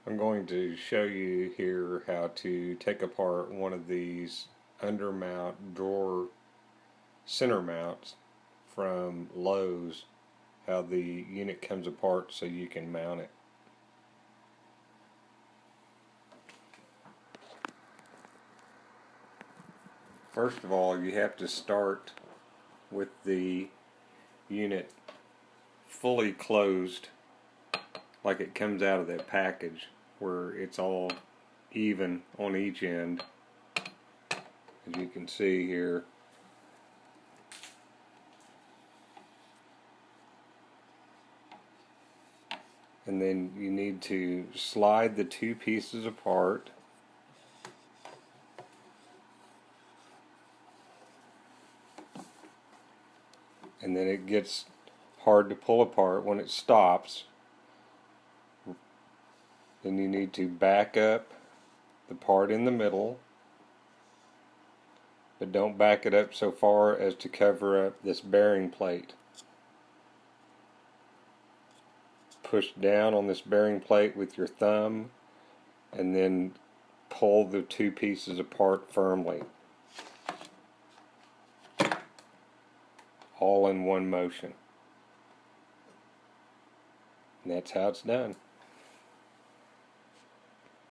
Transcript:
I'm going to show you here how to take apart one of these undermount drawer center mounts from Lowe's, how the unit comes apart so you can mount it. First of all, you have to start with the unit fully closed, like it comes out of that package, where it's all even on each end, as you can see here. And then you need to slide the two pieces apart. And then it gets hard to pull apart when it stops. Then you need to back up the part in the middle, but don't back it up so far as to cover up this bearing plate. Push down on this bearing plate with your thumb and then pull the two pieces apart firmly, all in one motion. And that's how it's done.